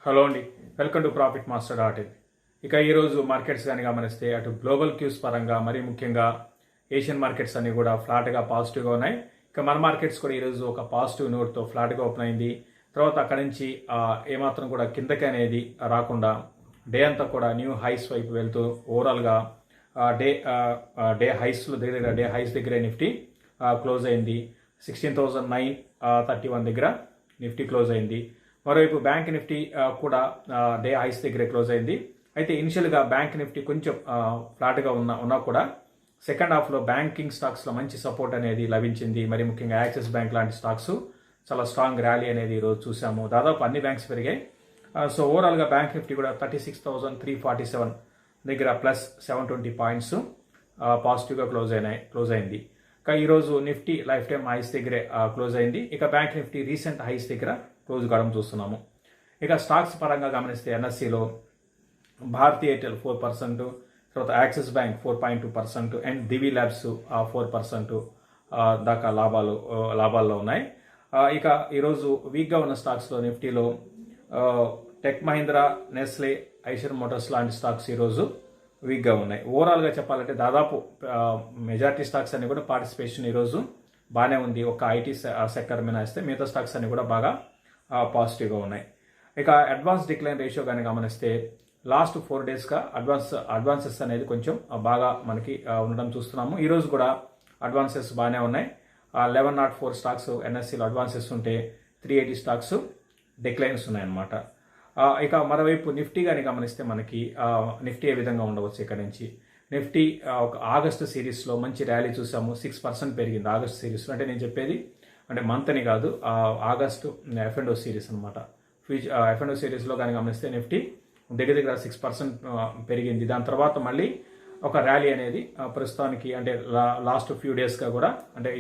Hello అండి, welcome to profit master dot in. ఇక ఈరోజు మార్కెట్స్ కానీ గమనిస్తే అటు గ్లోబల్ క్యూస్ పరంగా మరీ ముఖ్యంగా ఏషియన్ మార్కెట్స్ అన్ని కూడా ఫ్లాట్గా పాజిటివ్గా ఉన్నాయి. ఇక మన మార్కెట్స్ కూడా ఈరోజు ఒక పాజిటివ్ నోట్తో ఫ్లాట్గా ఓపెన్ అయింది. తర్వాత అక్కడి నుంచి ఏమాత్రం కూడా కిందకి అనేది రాకుండా డే అంతా కూడా న్యూ హైస్ వైపు వెళ్తూ ఓవరాల్గా డే హైస్ దగ్గర నిఫ్టీ క్లోజ్ అయింది. 16,931 దగ్గర నిఫ్టీ క్లోజ్ అయింది. మరోవైపు బ్యాంక్ నిఫ్టీ కూడా డే హైస్ దగ్గరే క్లోజ్ అయింది. అయితే ఇనిషియల్గా బ్యాంక్ నిఫ్టీ కొంచెం ఫ్లాట్గా ఉన్నా కూడా సెకండ్ హాఫ్లో బ్యాంకింగ్ స్టాక్స్లో మంచి సపోర్ట్ అనేది లభించింది. మరి ముఖ్యంగా యాక్సిస్ బ్యాంక్ లాంటి స్టాక్స్ చాలా స్ట్రాంగ్ ర్యాలీ అనేది ఈరోజు చూసాము. దాదాపు అన్ని బ్యాంక్స్ పెరిగాయి. సో ఓవరాల్గా బ్యాంక్ నిఫ్టీ కూడా 36,347 దగ్గర ప్లస్ 720 పాయింట్స్ పాజిటివ్గా క్లోజ్ అయింది. ఇక ఈరోజు నిఫ్టీ లైఫ్ టైమ్ హైస్ దగ్గరే క్లోజ్ అయింది. ఇక బ్యాంక్ నిఫ్టీ రీసెంట్ హైస్ దగ్గర క్లోజ్ కావడం చూస్తున్నాము. ఇక స్టాక్స్ పరంగా గమనిస్తే ఎన్ఎస్సిలో భారతీ ఎయిర్టెల్ 4%, తర్వాత axis bank 4.2% and Divi labs 4% దాకా లాభాల్లో ఉన్నాయి. ఇక ఈరోజు వీక్గా ఉన్న స్టాక్స్లో నిఫ్టీలో tech Mahindra, Nestle, Eicher Motors లాంటి స్టాక్స్ ఈరోజు వీక్గా ఉన్నాయి. ఓవరాల్గా చెప్పాలంటే దాదాపు మెజారిటీ స్టాక్స్ అన్ని కూడా పార్టిసిపేషన్ ఈరోజు బాగానే ఉంది. ఒక ఐటీ సెక్టర్ మినహాయిస్తే మిగతా స్టాక్స్ అన్ని కూడా బాగా పాజిటివ్గా ఉన్నాయి. ఇక అడ్వాన్స్ డిక్లైన్ రేషియో కానీ గమనిస్తే లాస్ట్ 4 డేస్గా అడ్వాన్సెస్ అనేది కొంచెం బాగా మనకి ఉండడం చూస్తున్నాము. ఈరోజు కూడా అడ్వాన్సెస్ బాగానే ఉన్నాయి. 1104 స్టాక్స్ ఎన్ఎస్సీలో అడ్వాన్సెస్ ఉంటే 380 స్టాక్స్ డిక్లైన్స్ ఉన్నాయన్నమాట. ఇక మరోవైపు నిఫ్టీ కానీ గమనిస్తే మనకి నిఫ్టీ ఏ విధంగా ఉండవచ్చు. ఇక్కడ నుంచి నిఫ్టీ ఒక ఆగస్టు సిరీస్లో మంచి ర్యాలీ చూసాము. 6% పెరిగింది ఆగస్టు సిరీస్లో. అంటే నేను చెప్పేది అంటే మంత్ అని కాదు, ఆగస్టు F&O సిరీస్ అనమాట. F&O సిరీస్లో కానీ గమనిస్తే నిఫ్టీ దగ్గర 6% పెరిగింది. దాని తర్వాత మళ్ళీ ఒక ర్యాలీ అనేది ప్రస్తుతానికి అంటే లాస్ట్ ఫ్యూ డేస్గా కూడా అంటే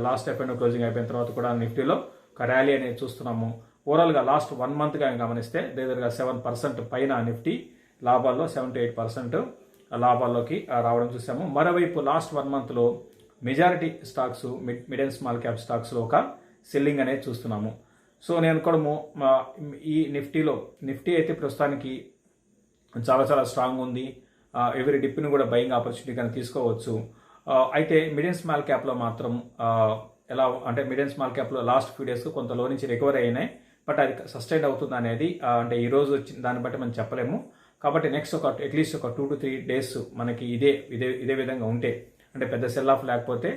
లాస్ట్ F&O క్లోజింగ్ అయిపోయిన తర్వాత కూడా నిఫ్టీలో ఒక ర్యాలీ అనేది చూస్తున్నాము. ఓవరాల్గా లాస్ట్ 1 మంత్ కానీ గమనిస్తే దగ్గరగా 7% పైన నిఫ్టీ లాభాల్లో 7 to 8% లాభాల్లోకి రావడం చూసాము. మరోవైపు లాస్ట్ 1 మంత్లో majority stocks mid and small cap స్టాక్స్లో ఒక సెల్లింగ్ అనేది చూస్తున్నాము. సో నేను అనుకోవడము ఈ నిఫ్టీ అయితే ప్రస్తుతానికి చాలా స్ట్రాంగ్ ఉంది. ఎవరి డిప్ని కూడా బయింగ్ ఆపర్చునిటీ కానీ తీసుకోవచ్చు. అయితే మిడ్ అండ్ స్మాల్ క్యాప్లో మాత్రం ఎలా అంటే మిడ్ అండ్ స్మాల్ క్యాప్లో లాస్ట్ ఫ్యూ డేస్ కొంత లో నుంచి రికవరీ అయినాయి. బట్ అది సస్టైన్ అవుతుంది అనేది అంటే ఈ రోజు వచ్చిన దాన్ని బట్టి మనం చెప్పలేము. కాబట్టి నెక్స్ట్ అట్లీస్ట్ ఒక 2 to 3 డేస్ మనకి ఇదే విధంగా ఉంటే అంటే పెద్ద సెల్ ఆఫ్ లేకపోతే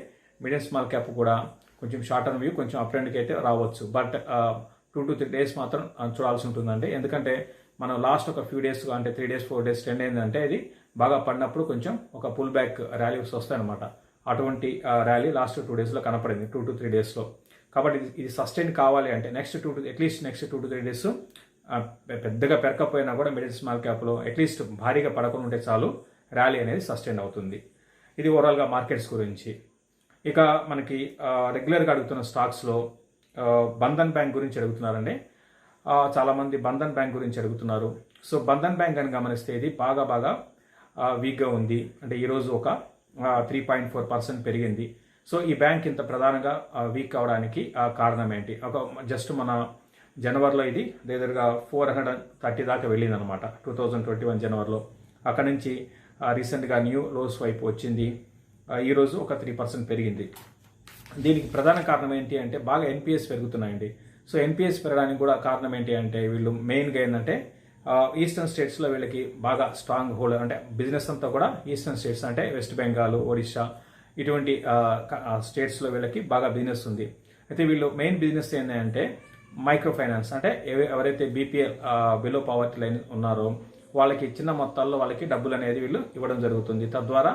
మిడ్ అండ్ స్మాల్ క్యాప్ కూడా కొంచెం షార్ట్ టర్మ్ వ్యూ కొంచెం అప్ ట్రెండ్కి అయితే రావచ్చు. బట్ 2 to 3 డేస్ మాత్రం చూడాల్సి ఉంటుందండి. ఎందుకంటే మనం లాస్ట్ ఒక ఫ్యూ డేస్ అంటే 3 days 4 days ట్రెండ్ ఏంటంటే ఇది బాగా పడినప్పుడు కొంచెం ఒక పుల్ బ్యాక్ ర్యాలీస్ వస్తాయన్నమాట. అటువంటి ర్యాలీ లాస్ట్ 2 daysలో కనపడింది 2 to 3 డేస్లో. కాబట్టి ఇది సస్టైన్ కావాలి అంటే నెక్స్ట్ 2 to 3 డేస్ పెద్దగా పెరకపోయినా కూడా మిడిల్ స్మాల్ క్యాప్లో అట్లీస్ట్ భారీగా పడకుండా ఉంటే చాలు ర్యాలీ అనేది సస్టైన్ అవుతుంది. ఇది ఓవరాల్గా మార్కెట్స్ గురించి. ఇక మనకి రెగ్యులర్గా అడుగుతున్న స్టాక్స్లో బంధన్ బ్యాంక్ గురించి అడుగుతున్నారండి. చాలామంది బంధన్ బ్యాంక్ గురించి అడుగుతున్నారు. సో బంధన్ బ్యాంక్ అని గమనిస్తే ఇది బాగా వీక్గా ఉంది. అంటే ఈరోజు ఒక 3.4% పెరిగింది. సో ఈ బ్యాంక్ ఇంత ప్రధానంగా వీక్ అవడానికి కారణం ఏంటి? జస్ట్ మన జనవరిలో ఇది దగ్గరగా 430 దాకా వెళ్ళింది అనమాట 2021 జనవరిలో. అక్కడ నుంచి రీసెంట్గా న్యూ లోస్ వైపు వచ్చింది. ఈరోజు ఒక 3% పెరిగింది. దీనికి ప్రధాన కారణం ఏంటి అంటే బాగా ఎన్పిఎస్ పెరుగుతున్నాయండి. సో ఎన్పిఎస్ పెరగడానికి కూడా కారణం ఏంటి అంటే వీళ్ళు మెయిన్గా ఏంటంటే ఈస్టర్న్ స్టేట్స్లో వీళ్ళకి బాగా స్ట్రాంగ్ హోల్డ్ అంటే బిజినెస్ అంతా కూడా ఈస్టర్న్ స్టేట్స్ అంటే వెస్ట్ బెంగాల్, ఒడిషా ఇటువంటి స్టేట్స్లో వీళ్ళకి బాగా బిజినెస్ ఉంది. అయితే వీళ్ళు మెయిన్ బిజినెస్ ఏంటంటే మైక్రో ఫైనాన్స్ అంటే ఎవరైతే బీపీఎల్ బిలో పవర్టీ లైన్ ఉన్నారో వాళ్ళకి చిన్న మొత్తాల్లో వాళ్ళకి డబ్బులు అనేది వీళ్ళు ఇవ్వడం జరుగుతుంది. తద్వారా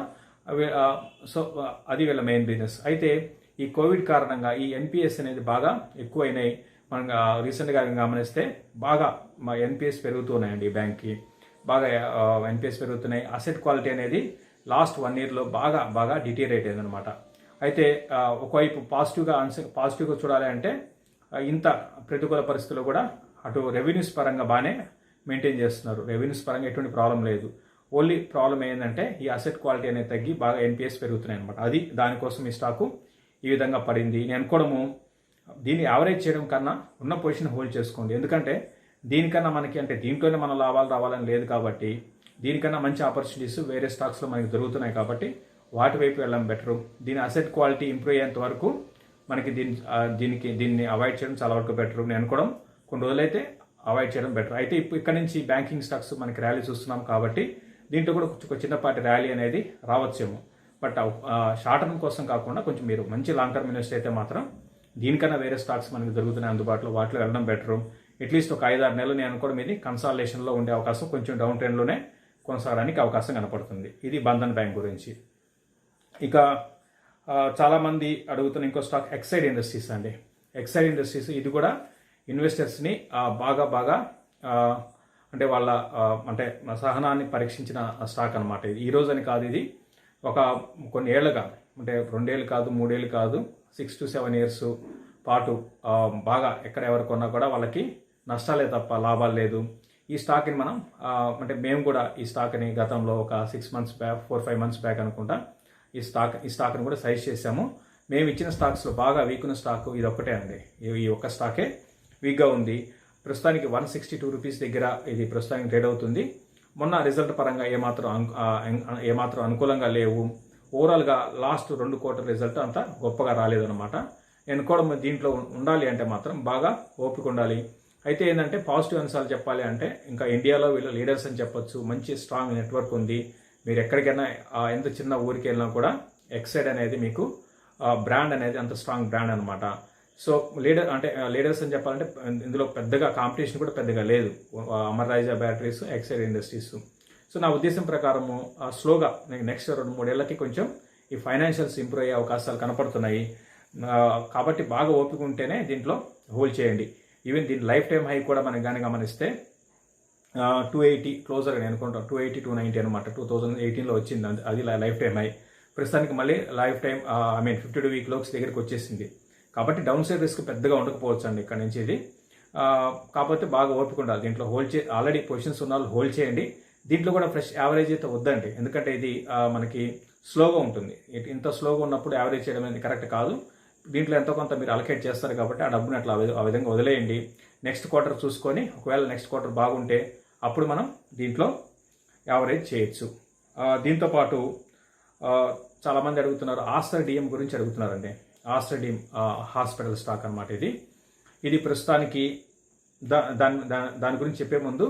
సో అది వీళ్ళ మెయిన్ బిజినెస్. అయితే ఈ కోవిడ్ కారణంగా ఈ ఎన్పిఎస్ అనేది బాగా ఎక్కువైనాయి. మనం రీసెంట్గా గమనిస్తే బాగా ఎన్పిఎస్ పెరుగుతున్నాయండి. ఈ బ్యాంక్కి బాగా ఎన్పిఎస్ పెరుగుతున్నాయి. అసెట్ క్వాలిటీ అనేది లాస్ట్ 1 yearలో బాగా డిటీరియరేట్ అయిందనమాట. అయితే ఒకవైపు పాజిటివ్గా చూడాలి అంటే ఇంత ప్రతికూల పరిస్థితుల్లో కూడా అటు రెవెన్యూస్ పరంగా బాగానే మెయింటైన్ చేస్తున్నారు. రెవెన్యూస్ పరంగా ఎటువంటి ప్రాబ్లం లేదు. ఓన్లీ ప్రాబ్లం ఏంటంటే ఈ అసెట్ క్వాలిటీ అనేది తగ్గి బాగా ఎన్పిఎస్ పెరుగుతున్నాయి అనమాట. అది దానికోసం ఈ స్టాకు ఈ విధంగా పడింది. నేను అనుకోవడము దీన్ని యావరేజ్ చేయడం కన్నా ఉన్న పొజిషన్ హోల్డ్ చేసుకోండి. ఎందుకంటే దీనికన్నా మనకి అంటే దీంట్లోనే మన లాభాలు రావాలని లేదు కాబట్టి దీనికన్నా మంచి ఆపర్చునిటీస్ వేరే స్టాక్స్లో మనకి దొరుకుతున్నాయి కాబట్టి వాటి వైపు వెళ్ళడం బెటరు. దీని అసెట్ క్వాలిటీ ఇంప్రూవ్ అయ్యేంత వరకు మనకి దీన్ని అవాయిడ్ చేయడం చాలా వరకు బెటర్. నేను అనుకోవడం కొన్ని రోజులైతే అవాయిడ్ చేయడం బెటర్. అయితే ఇక్కడ నుంచి బ్యాంకింగ్ స్టాక్స్ మనకి ర్యాలీ చూస్తున్నాం కాబట్టి దీంట్లో కూడా ఒక చిన్నపాటి ర్యాలీ అనేది రావచ్చేమో. బట్ షార్ట్ టర్మ్ కోసం కాకుండా కొంచెం మీరు మంచి లాంగ్ టర్మ్ ఇన్వెస్ట్ అయితే మాత్రం దీనికన్నా వేరే స్టాక్స్ మనకి దొరుకుతున్నాయి అందుబాటులో, వాటిలో వెళ్ళడం బెటరు. అట్లీస్ట్ ఒక 5-6 నెలలు నేను అనుకోవడం ఇది కన్సాలిడేషన్లో ఉండే అవకాశం, కొంచెం డౌన్ ట్రెండ్లోనే కొనసాగడానికి అవకాశం కనపడుతుంది. ఇది బంధన్ బ్యాంక్ గురించి. ఇక చాలామంది అడుగుతున్న ఇంకో స్టాక్ ఎక్సైడ్ ఇండస్ట్రీస్ అండి. ఎక్సైడ్ ఇండస్ట్రీస్ ఇది కూడా ఇన్వెస్టర్స్ని బాగా అంటే వాళ్ళ అంటే సహనాన్ని పరీక్షించిన స్టాక్ అనమాట. ఇది ఈ రోజు అని కాదు, ఇది ఒక కొన్ని ఏళ్ళుగా అంటే 2 ఏళ్ళు కాదు 3 ఏళ్ళు కాదు 6 to 7 years పాటు బాగా ఎక్కడ ఎవరు కొన్నా కూడా వాళ్ళకి నష్టాలే తప్ప లాభాలు లేదు. ఈ స్టాక్ని మనం అంటే మేము కూడా ఈ స్టాక్ని గతంలో ఒక 6 months బ్యాక్ 4-5 months బ్యాక్ అనుకుంటా ఈ స్టాక్ని కూడా సజెస్ట్ చేశాము. మేము ఇచ్చిన స్టాక్స్లో బాగా వీక్ ఉన్న స్టాక్ ఇది ఒక్కటే అండి. ఈ ఒక్క స్టాకే వీక్గా ఉంది. ప్రస్తుతానికి 162 రూపీస్ దగ్గర ఇది ప్రస్తుతానికి ట్రేడ్ అవుతుంది. మొన్న రిజల్ట్ పరంగా ఏమాత్రం అనుకూలంగా లేవు. ఓవరాల్గా లాస్ట్ 2 quarter రిజల్ట్ అంత గొప్పగా రాలేదన్నమాట. ఎన్నుకోవడం దీంట్లో ఉండాలి అంటే మాత్రం బాగా ఓపిక ఉండాలి. అయితే ఏంటంటే పాజిటివ్ అంశాలు చెప్పాలి అంటే ఇంకా ఇండియాలో వీళ్ళు లీడర్స్ అని చెప్పొచ్చు. మంచి స్ట్రాంగ్ నెట్వర్క్ ఉంది. మీరు ఎక్కడికైనా ఎంత చిన్న ఊరికి వెళ్ళినా కూడా ఎక్సైడ్ అనేది మీకు బ్రాండ్ అనేది అంత స్ట్రాంగ్ బ్రాండ్ అనమాట. సో లీడర్స్ అని చెప్పాలంటే ఇందులో పెద్దగా కాంపిటీషన్ కూడా పెద్దగా లేదు. అమర్ రాజా బ్యాటరీస్, ఎక్సైడ్ ఇండస్ట్రీస్. సో నా ఉద్దేశం ప్రకారము స్లోగా నెక్స్ట్ 2-3 ఏళ్ళకి కొంచెం ఈ ఫైనాన్షియల్స్ ఇంప్రూవ్ అయ్యే అవకాశాలు కనపడుతున్నాయి. కాబట్టి బాగా ఓపిక ఉంటేనే దీంట్లో హోల్డ్ చేయండి. ఈవెన్ దీని లైఫ్ టైం హై కూడా మనం కానీ గమనిస్తే 280 క్లోజర్ అని అనుకుంటాం. 280-290 అనమాట. 2018లో వచ్చింది అది లైఫ్ టైం హై. ప్రస్తుతానికి మళ్ళీ లైఫ్ టైం 52 week లోక్స్ దగ్గరికి వచ్చేసింది. కాబట్టి డౌన్ సైడ్ రిస్క్ పెద్దగా ఉండకపోవచ్చు అండి ఇక్కడ నుంచి ఇది. కాకపోతే బాగా ఓపిక ఉండాలి. దీంట్లో ఆల్రెడీ పొజిషన్స్ ఉన్న వాళ్ళు హోల్డ్ చేయండి. దీంట్లో కూడా ఫ్రెష్ యావరేజ్ అయితే వద్దండి, ఎందుకంటే ఇది మనకి స్లోగా ఉంటుంది. ఇంత స్లోగా ఉన్నప్పుడు యావరేజ్ చేయడం అనేది కరెక్ట్ కాదు. దీంట్లో ఎంతో కొంత మీరు అలకేట్ చేస్తారు కాబట్టి ఆ డబ్బుని అట్లా ఆ విధంగా వదిలేయండి. నెక్స్ట్ క్వార్టర్ చూసుకొని ఒకవేళ నెక్స్ట్ క్వార్టర్ బాగుంటే అప్పుడు మనం దీంట్లో యావరేజ్ చేయొచ్చు. దీంతోపాటు చాలామంది అడుగుతున్నారు ఆస్టర్ డిఎం గురించి అడుగుతున్నారండి. ఆస్టర్ డిఎం హాస్పిటల్ స్టాక్ అనమాట. ఇది ప్రస్తుతానికి దాని గురించి చెప్పే ముందు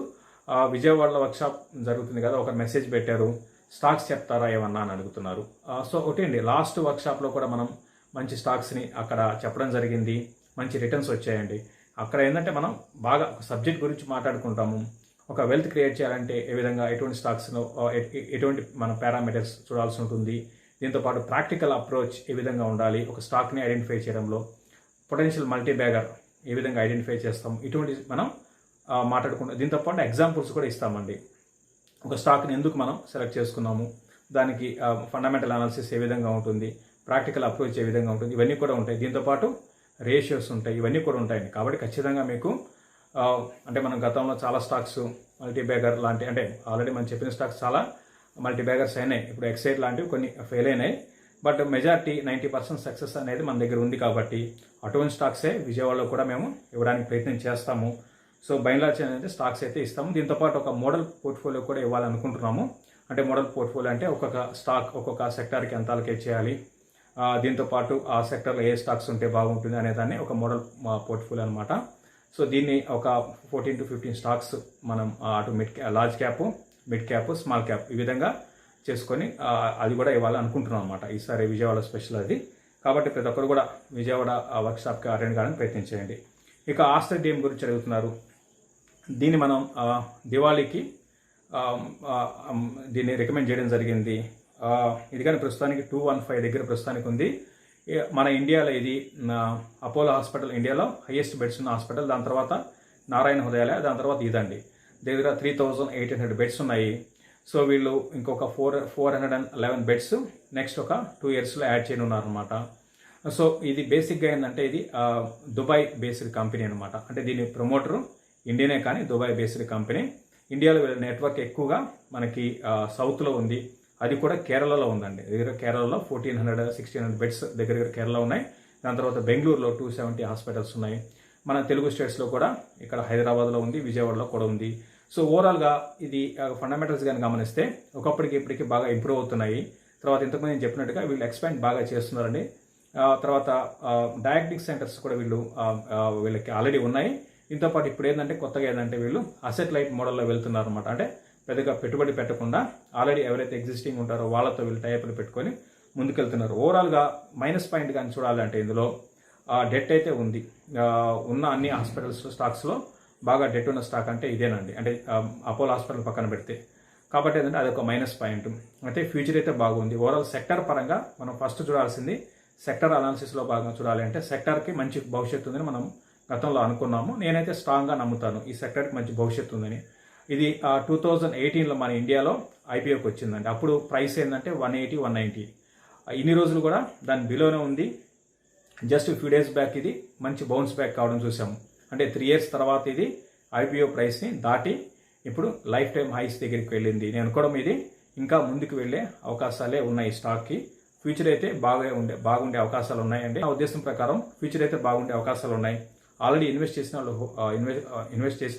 విజయవాడలో వర్క్షాప్ జరుగుతుంది కదా, ఒక మెసేజ్ పెట్టారు, స్టాక్స్ చెప్తారా ఏమన్నా అని అడుగుతున్నారు. సో ఒకటి అండి, లాస్ట్ వర్క్షాప్లో కూడా మనం మంచి స్టాక్స్ని అక్కడ చెప్పడం జరిగింది. మంచి రిటర్న్స్ వచ్చాయండి. అక్కడ ఏంటంటే మనం బాగా ఒక సబ్జెక్ట్ గురించి మాట్లాడుకుంటాము. ఒక వెల్త్ క్రియేట్ చేయాలంటే ఏ విధంగా ఎటువంటి స్టాక్స్లో ఎటువంటి మన పారామీటర్స్ చూడాల్సి ఉంటుంది. దీంతోపాటు ప్రాక్టికల్ అప్రోచ్ ఏ విధంగా ఉండాలి, ఒక స్టాక్ని ఐడెంటిఫై చేయడంలో పొటెన్షియల్ మల్టీ బ్యాగర్ ఏ విధంగా ఐడెంటిఫై చేస్తాం, ఇటువంటి మనం మాట్లాడుకుంటాం. దీంతోపాటు ఎగ్జాంపుల్స్ కూడా ఇస్తామండి. ఒక స్టాక్ని ఎందుకు మనం సెలెక్ట్ చేసుకున్నాము, దానికి ఫండమెంటల్ అనాలిసిస్ ఏ విధంగా ఉంటుంది, ప్రాక్టికల్ అప్రోచ్ ఏ విధంగా ఉంటుంది, ఇవన్నీ కూడా ఉంటాయి. దీంతోపాటు రేషియోస్ ఉంటాయి, ఇవన్నీ కూడా ఉంటాయండి. కాబట్టి ఖచ్చితంగా మీకు అంటే మనం గతంలో చాలా స్టాక్స్ మల్టీ బ్యాగర్ లాంటి అంటే ఆల్రెడీ మనం చెప్పిన స్టాక్స్ చాలా మల్టీ బ్యాగర్స్ అయినాయి. ఇప్పుడు ఎక్సైడ్ లాంటివి కొన్ని ఫెయిల్ అయినాయి. బట్ మెజారిటీ 90% సక్సెస్ అనేది మన దగ్గర ఉంది కాబట్టి అటువంటి స్టాక్సే విజయవాడలో కూడా మేము ఇవ్వడానికి ప్రయత్నం చేస్తాము. సో బైలార్జ్ అనేది స్టాక్స్ అయితే ఇస్తాము. దీంతోపాటు ఒక మోడల్ పోర్ట్ఫోలియో కూడా ఇవ్వాలనుకుంటున్నాము. అంటే మోడల్ పోర్ట్ఫోలియో అంటే ఒక్కొక్క స్టాక్ ఒక్కొక్క సెక్టార్కి ఎంత అలొకేట్ చేయాలి, దీంతోపాటు ఆ సెక్టర్లో ఏ స్టాక్స్ ఉంటే బాగుంటుంది అనేదాన్ని ఒక మోడల్ పోర్ట్ఫోలియో అనమాట. సో దీన్ని ఒక 14 to 15 స్టాక్స్ మనం అటు large cap, mid cap, small cap ఈ విధంగా చేసుకొని అది కూడా ఇవ్వాలనుకుంటున్నాం అనమాట. ఈసారి విజయవాడ స్పెషల్ అది. కాబట్టి ప్రతి ఒక్కరు కూడా విజయవాడ వర్క్షాప్కి అటెండ్ కావడానికి ప్రయత్నించేయండి. ఇక ఆస్టర్ డిఎం గురించి అడుగుతున్నారు. దీన్ని మనం దివాళీకి దీన్ని రికమెండ్ చేయడం జరిగింది. ఇది కానీ ప్రస్తుతానికి 215 దగ్గర ప్రస్తుతానికి ఉంది. మన ఇండియాలో ఇది అపోలో హాస్పిటల్ ఇండియాలో హైయెస్ట్ బెడ్స్ ఉన్న హాస్పిటల్. దాని తర్వాత నారాయణ హృదయాలయ, దాని తర్వాత ఇదండి. దగ్గర 3800 బెడ్స్ ఉన్నాయి. సో వీళ్ళు ఇంకొక 411 బెడ్స్ నెక్స్ట్ ఒక 2 yearsలో యాడ్ చేయనున్నారనమాట. సో ఇది బేసిక్గా ఏంటంటే ఇది దుబాయ్ బేస్డ్ కంపెనీ అనమాట. అంటే దీని ప్రమోటరు ఇండియనే కానీ దుబాయ్ బేస్డ్ కంపెనీ. ఇండియాలో వీళ్ళ నెట్వర్క్ ఎక్కువగా మనకి సౌత్లో ఉంది, అది కూడా కేరళలో ఉందండి. దగ్గర కేరళలో 1400-1600 బెడ్స్ దగ్గర కేరళలో ఉన్నాయి. దాని తర్వాత బెంగళూరులో 270 హాస్పిటల్స్ ఉన్నాయి. మన తెలుగు స్టేట్స్లో కూడా ఇక్కడ హైదరాబాద్లో ఉంది, విజయవాడలో కూడా ఉంది. సో ఓవరాల్గా ఇది ఫండమెంటల్స్ కానీ గమనిస్తే ఒకప్పటికి ఇప్పటికి బాగా ఇంప్రూవ్ అవుతున్నాయి. తర్వాత ఇంతకుముందు నేను చెప్పినట్టుగా వీళ్ళు ఎక్స్పాండ్ బాగా చేస్తున్నారండి. తర్వాత డయాగ్నోస్టిక్ సెంటర్స్ కూడా వీళ్ళకి ఆల్రెడీ ఉన్నాయి. దీంతో పాటు ఇప్పుడు ఏంటంటే కొత్తగా ఏంటంటే వీళ్ళు అసెట్ లైట్ మోడల్లో వెళ్తున్నారు అనమాట. అంటే పెద్దగా పెట్టుబడి పెట్టకుండా ఆల్రెడీ ఎవరైతే ఎగ్జిస్టింగ్ ఉంటారో వాళ్ళతో వీళ్ళు టైప్లు పెట్టుకొని ముందుకెళ్తున్నారు. ఓవరాల్గా మైనస్ పాయింట్ కానీ చూడాలంటే ఇందులో డెట్ అయితే ఉంది. ఉన్న అన్ని హాస్పిటల్స్ స్టాక్స్లో బాగా డెట్ ఉన్న స్టాక్ అంటే ఇదేనండి. అంటే అపోలో హాస్పిటల్ పక్కన పెడితే. కాబట్టి ఏంటంటే అదొక మైనస్ పాయింట్. అయితే ఫ్యూచర్ అయితే బాగుంది. ఓవరాల్ సెక్టర్ పరంగా మనం ఫస్ట్ చూడాల్సింది సెక్టర్ అనాలిసిస్లో భాగంగా చూడాలి. అంటే సెక్టర్కి మంచి భవిష్యత్తు ఉందని మనం గతంలో అనుకున్నాము. నేనైతే స్ట్రాంగ్గా నమ్ముతాను ఈ సెక్టర్కి మంచి భవిష్యత్తు ఉందని. ఇది 2018లో మన ఇండియాలో ఐపీఓకి వచ్చిందండి. అప్పుడు ప్రైస్ ఏంటంటే 180, 190. ఇన్ని రోజులు కూడా దాని బిలోనే ఉంది. జస్ట్ ఫ్యూ డేస్ బ్యాక్ ఇది మంచి బౌన్స్ బ్యాక్ కావడం చూసాము. అంటే 3 years తర్వాత ఇది ఐపీఓ ప్రైస్ని దాటి ఇప్పుడు లైఫ్ టైం హైస్ దగ్గరికి వెళ్ళింది. నేను అనుకోవడం ఇది ఇంకా ముందుకు వెళ్ళే అవకాశాలే ఉన్నాయి స్టాక్కి. ఫ్యూచర్ అయితే బాగుండే అవకాశాలు ఉన్నాయండి. నా ఉద్దేశం ప్రకారం ఫ్యూచర్ అయితే బాగుండే అవకాశాలు ఉన్నాయి. ఆల్రెడీ ఇన్వెస్ట్ చేసిన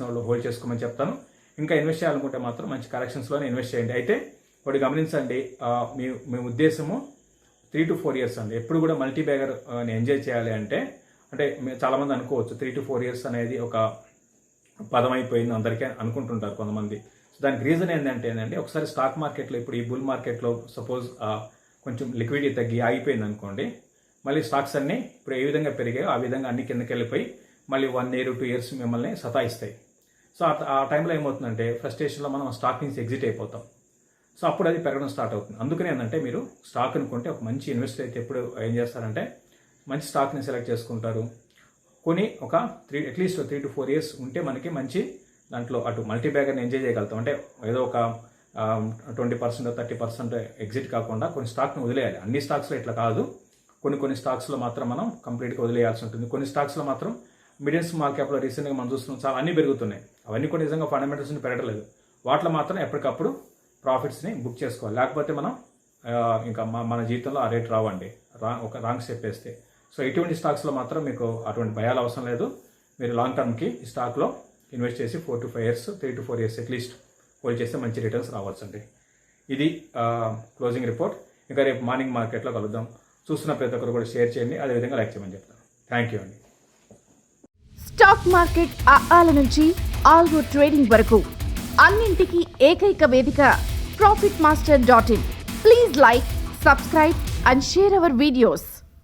వాళ్ళు హోల్డ్ చేసుకోమని చెప్తాను. ఇంకా ఇన్వెస్ట్ చేయాలనుకుంటే మాత్రం మంచి కరెక్షన్స్లోనే ఇన్వెస్ట్ చేయండి. అయితే ఒకటి గమనించండి, మీ ఉద్దేశము 3 to 4 years అండి. ఎప్పుడు కూడా మల్టీ బ్యాగర్ ఎంజాయ్ చేయాలి అంటే చాలామంది అనుకోవచ్చు 3 to 4 years అనేది ఒక పదం అయిపోయింది అందరికీ అనుకుంటుంటారు కొంతమంది. సో దానికి రీజన్ ఏంటంటే ఒకసారి స్టాక్ మార్కెట్లో ఇప్పుడు ఈ బుల్ మార్కెట్లో సపోజ్ కొంచెం లిక్విడిటీ తగ్గి ఆగిపోయింది అనుకోండి, మళ్ళీ స్టాక్స్ అన్నీ ఇప్పుడు ఏ విధంగా పెరిగాయో ఆ విధంగా అన్ని కిందకి వెళ్ళిపోయి మళ్ళీ 1 year 2 years మిమ్మల్ని సతాయిస్తాయి. సో ఆ టైంలో ఏమవుతుందంటే ఫ్రస్ట్రేషన్లో మనం స్టాక్ నుంచి ఎగ్జిట్ అయిపోతాం. సో అప్పుడు అది పెరగడం స్టార్ట్ అవుతుంది. అందుకని ఏంటంటే మీరు స్టాక్ అనుకుంటే ఒక మంచి ఇన్వెస్టర్ అయితే ఎప్పుడు ఏం చేస్తారంటే మంచి స్టాక్ని సెలెక్ట్ చేసుకుంటారు. కొని ఒక అట్లీస్ట్ 3 to 4 years ఉంటే మనకి మంచి దాంట్లో అటు మల్టీ బ్యాగర్ని ఎంజాయ్ చేయగలుగుతాం. అంటే ఏదో ఒక 20%, 30% ఎగ్జిట్ కాకుండా కొన్ని స్టాక్ని వదిలేయాలి. అన్ని స్టాక్స్లో ఇట్లా కాదు. కొన్ని స్టాక్స్లో మాత్రం మనం కంప్లీట్గా వదిలేయాల్సి ఉంటుంది. కొన్ని స్టాక్స్లో మాత్రం మిడిల్ స్మాల్ క్యాప్లో రీసెంట్గా మనం చూస్తున్నాం చాలా అన్నీ పెరుగుతున్నాయి. అవన్నీ కూడా నిజంగా ఫండమెంటల్స్ని పెరగలేదు. వాటిలో మాత్రం ఎప్పటికప్పుడు ప్రాఫిట్స్ని బుక్ చేసుకోవాలి. లేకపోతే మనం ఇంకా మన జీవితంలో ఆ రేట్ రావండి, ఒక రాంగ్ స్టెప్ వేస్తే. సో ఇటువంటి స్టాక్స్లో మాత్రం మీకు అటువంటి భయాలు అవసరం లేదు. మీరు లాంగ్ టర్మ్కి ఈ స్టాక్లో ఇన్వెస్ట్ చేసి 4 to 5 years, 3 to 4 years at least hold చేస్తే మంచి రిటర్న్స్ రావచ్చండి. ఇది క్లోజింగ్ రిపోర్ట్. ఇంకా రేపు మార్నింగ్ మార్కెట్లో కలుద్దాం. చూస్తున్న ప్రతి ఒక్కరు కూడా షేర్ చేయండి, అదేవిధంగా లైక్ చేయమని చెప్తాను. థ్యాంక్ యూ అండి. స్టాక్ మార్కెట్ ఆల నుంచి ఆల్గో ట్రేడింగ్ వరకు అన్నింటికీ ఏకైక వేదిక profitmaster.in. Please like, subscribe and share our videos.